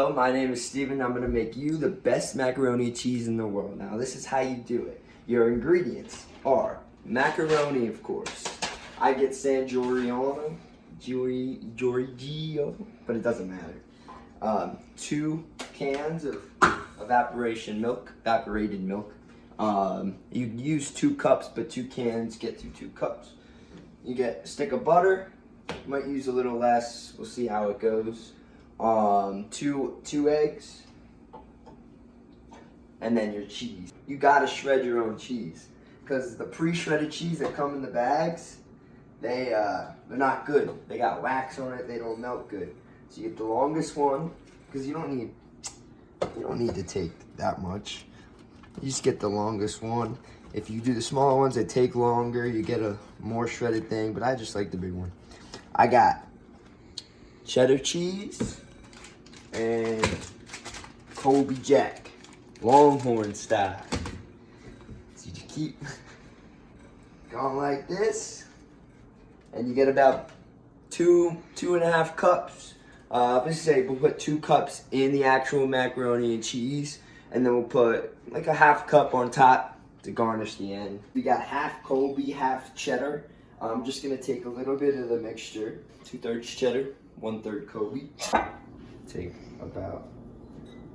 Hello, my name is Steven. I'm going to make you the best macaroni and cheese in the world. Now, this is how you do it. Your ingredients are macaroni, of course. I get San Giorgio, but it doesn't matter. 2 cans of evaporated milk. You use 2 cups, but 2 cans get you 2 cups. You get a stick of butter. You might use a little less. We'll see how it goes. 2 eggs, and then your cheese. You gotta shred your own cheese, because the pre-shredded cheese that come in the bags, they're not good. They got wax on it. They don't melt good. So you get the longest one, because you don't need to take that much. You just get the longest one. If you do the smaller ones, they take longer. You get a more shredded thing, but I just like the big one. I got cheddar cheese and Colby Jack, Longhorn style. So you keep going like this, and you get about 2.5 cups. Let's say we'll put 2 cups in the actual macaroni and cheese, and then we'll put like a half cup on top to garnish the end. We got half Colby, half cheddar. I'm just gonna take a little bit of the mixture, 2/3 cheddar, 1/3 Colby. Take about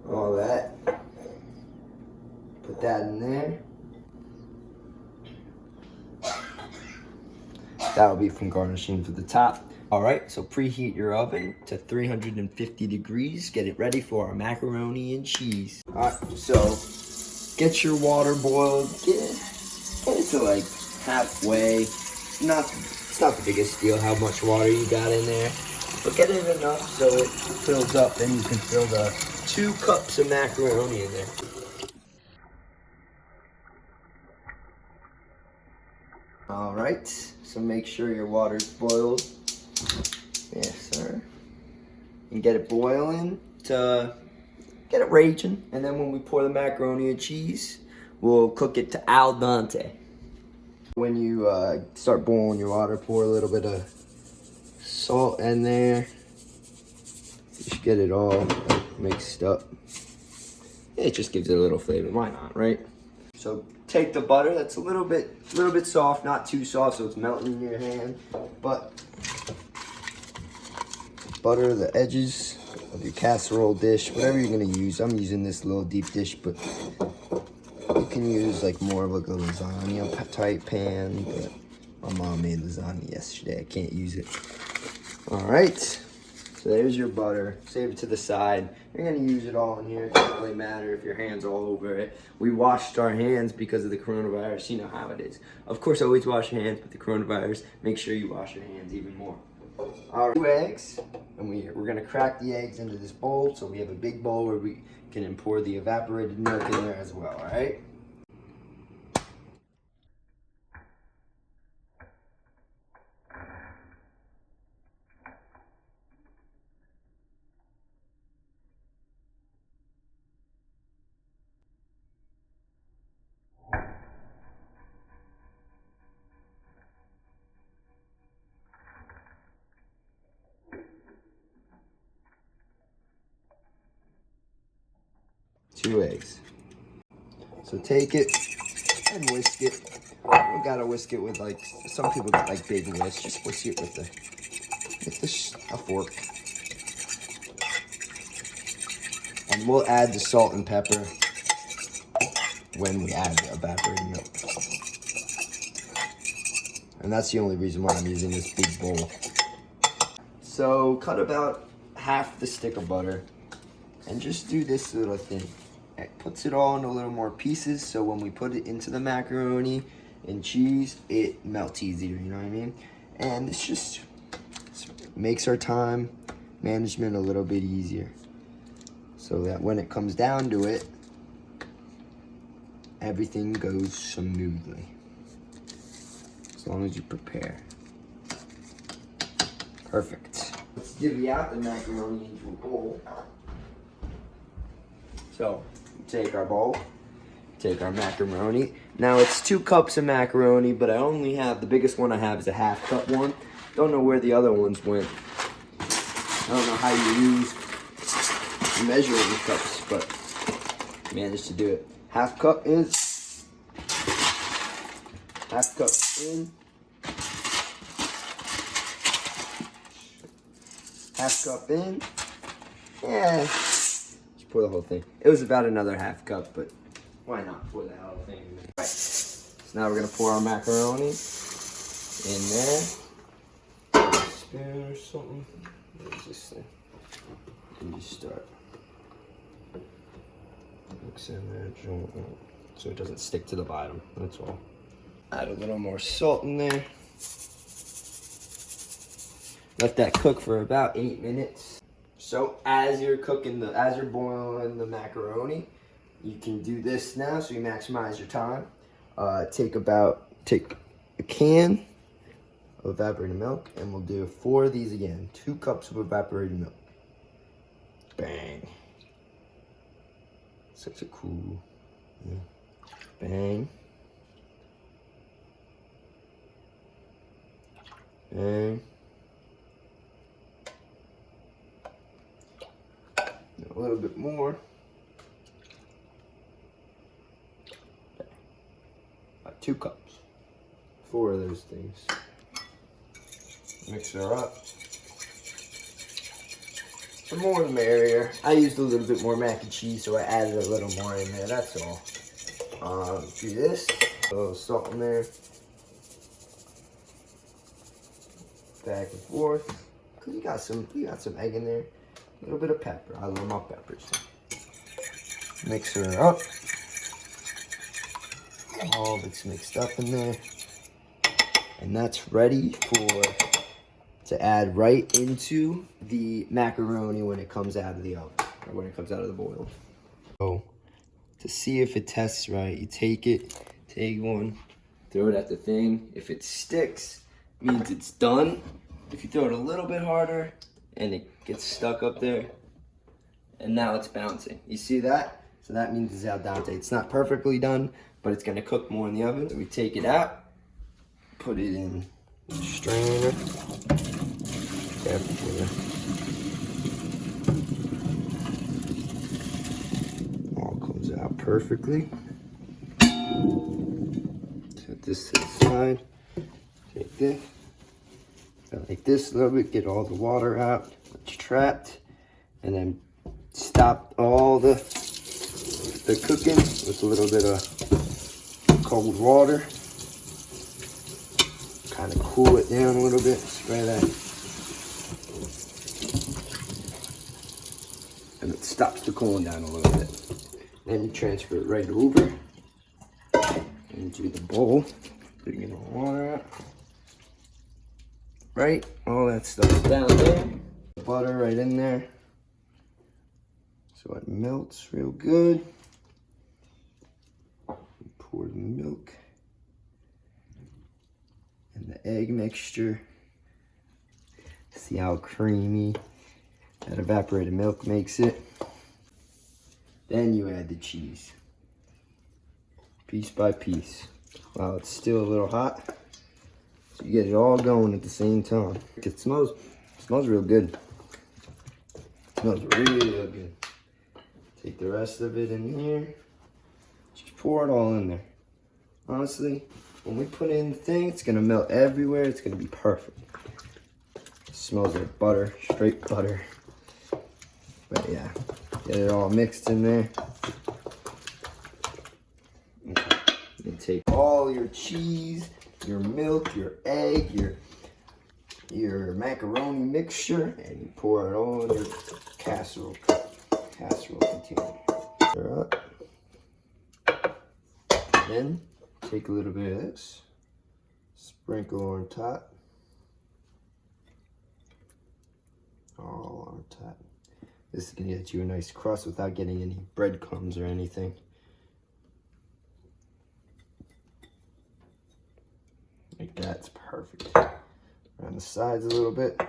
all that, put that in there. That'll be from garnishing for the top. All right, so preheat your oven to 350 degrees. Get it ready for our macaroni and cheese. All right, so get your water boiled. Get it to like halfway. It's not the biggest deal how much water you got in there, but get it enough so it fills up. Then you can fill the 2 cups of macaroni in there. All right, so make sure your water's boiled. Yes, sir. And get it boiling to get it raging. And then when we pour the macaroni and cheese, we'll cook it to al dente. When you start boiling your water, pour a little bit of salt in there. You should get it all mixed up. It just gives it a little flavor. Why not, right? So take the butter that's a little bit soft, not too soft, so it's melting in your hand. But butter the edges of your casserole dish, whatever you're gonna use. I'm using this little deep dish, but you can use like more of like a lasagna type pan. But my mom made lasagna yesterday. I can't use it. All right. So there's your butter. Save it to the side. You're gonna use it all in here. It doesn't really matter if your hands all over it. We washed our hands because of the coronavirus. You know how it is. Of course, always wash your hands, but the coronavirus, make sure you wash your hands even more. All right, 2 eggs, and we're gonna crack the eggs into this bowl. So we have a big bowl where we can pour the evaporated milk in there as well. All right. Two eggs. So take it and whisk it. You gotta whisk it with like, some people got like big whisks. Just whisk it with a fork. And we'll add the salt and pepper when we add the evaporated milk. And that's the only reason why I'm using this big bowl. So cut about half the stick of butter and just do this little thing. It puts it all into a little more pieces, so when we put it into the macaroni and cheese, it melts easier, you know what I mean? And it's just makes our time management a little bit easier, so that when it comes down to it, everything goes smoothly, as long as you prepare. Perfect. Let's divvy out the macaroni into a bowl. So, take our bowl, take our macaroni. Now it's 2 cups of macaroni, but I only have, the biggest one I have is a half cup one. Don't know where the other ones went. I don't know how you use measuring cups, but managed to do it. Half cup in, half cup in, half cup in. Yeah, just pour the whole thing. It was about another half cup, but why not pour the whole thing in? Right. So now we're gonna pour our macaroni in there. Spoon or something. What is this thing? And just start mixing there, so it doesn't stick to the bottom. That's all. Add a little more salt in there. Let that cook for about 8 minutes. So as you're boiling the macaroni, you can do this now so you maximize your time. Take a can of evaporated milk, and we'll do 4 of these again. 2 cups of evaporated milk. Bang. Such a cool, yeah. Bang. Bang. A little bit more. About 2 cups. 4 of those things. Mix her up. The more the merrier. I used a little bit more mac and cheese, so I added a little more in there, that's all. Do this. A little salt in there. Back and forth. Cause you got some egg in there. A little bit of pepper. I love my peppers. Mix her up. All of it's mixed up in there. And that's ready to add right into the macaroni when it comes out of the oven, or when it comes out of the boil. So to see if it tests right, you take one, throw it at the thing. If it sticks, means it's done. If you throw it a little bit harder and it gets stuck up there, and now it's bouncing. You see that? So that means it's al dente. It's not perfectly done, but it's gonna cook more in the oven. So we take it out, put it in the strainer. All comes out perfectly. Set this to the side. Take this. Like this a little bit, get all the water out that's trapped, and then stop all the cooking with a little bit of cold water. Kind of cool it down a little bit, spray that. And it stops the cooling down a little bit. Then you transfer it right over into the bowl. Bring the water out. Right, all that stuff down there. Butter right in there. So it melts real good. Pour the milk and the egg mixture. See how creamy that evaporated milk makes it. Then you add the cheese, piece by piece, while it's still a little hot. So you get it all going at the same time. It smells real good. It smells real good. Take the rest of it in here. Just pour it all in there. Honestly, when we put in the thing, it's gonna melt everywhere. It's gonna be perfect. It smells like butter, straight butter. But yeah, get it all mixed in there. Okay. You take all your cheese, your milk, your egg, your macaroni mixture, and you pour it all in your casserole container. Stir up. Then take a little bit of this, sprinkle on top. All on top. This is gonna get you a nice crust without getting any breadcrumbs or anything. Like that's perfect. Around the sides a little bit.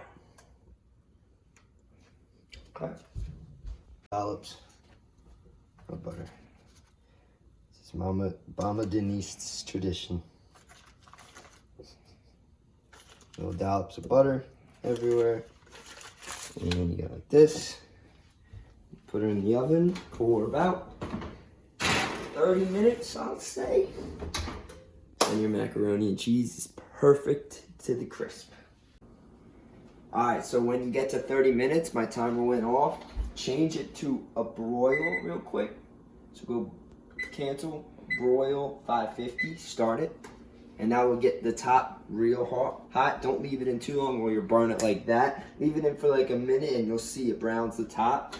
Okay. Dollops of butter. This is Mama Denise's tradition. Little dollops of butter everywhere. And you go like this. Put her in the oven for about 30 minutes, I'll say. And your macaroni and cheese is perfect to the crisp. Alright, so when you get to 30 minutes, my timer went off. Change it to a broil real quick. So go cancel, broil 550, start it. And now we'll get the top real hot. Don't leave it in too long or you'll burn it like that. Leave it in for like a minute and you'll see it browns the top.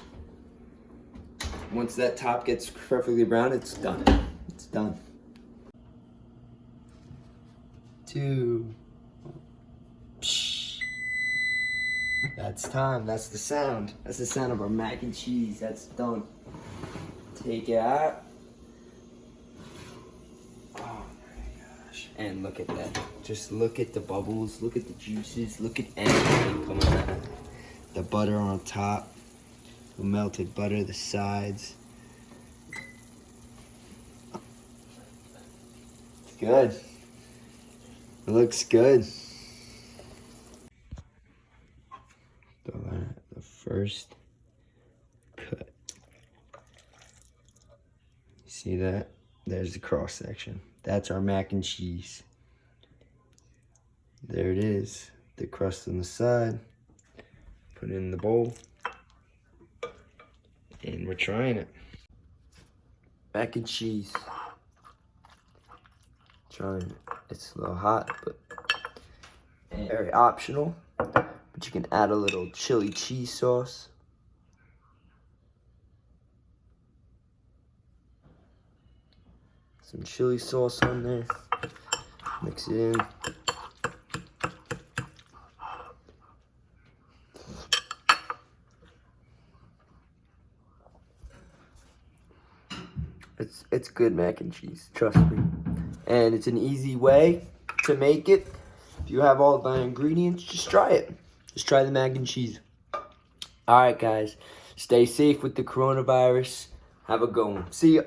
Once that top gets perfectly brown, it's done. It's done. 2. Psh. That's time. That's the sound. That's the sound of our mac and cheese. That's done. Take it out. Oh my gosh. And look at that. Just look at the bubbles. Look at the juices. Look at everything coming out. The butter on top. The melted butter, the sides. It's good. It looks good. The first cut. See that? There's the cross section. That's our mac and cheese. There it is. The crust on the side. Put it in the bowl. And we're trying it. Mac and cheese. Trying it. It's a little hot, but very optional. But you can add a little chili cheese sauce. Some chili sauce on there. Mix it in. It's good mac and cheese, trust me. And it's an easy way to make it. If you have all the ingredients, just try it. Just try the mac and cheese. All right, guys. Stay safe with the coronavirus. Have a good one. See ya.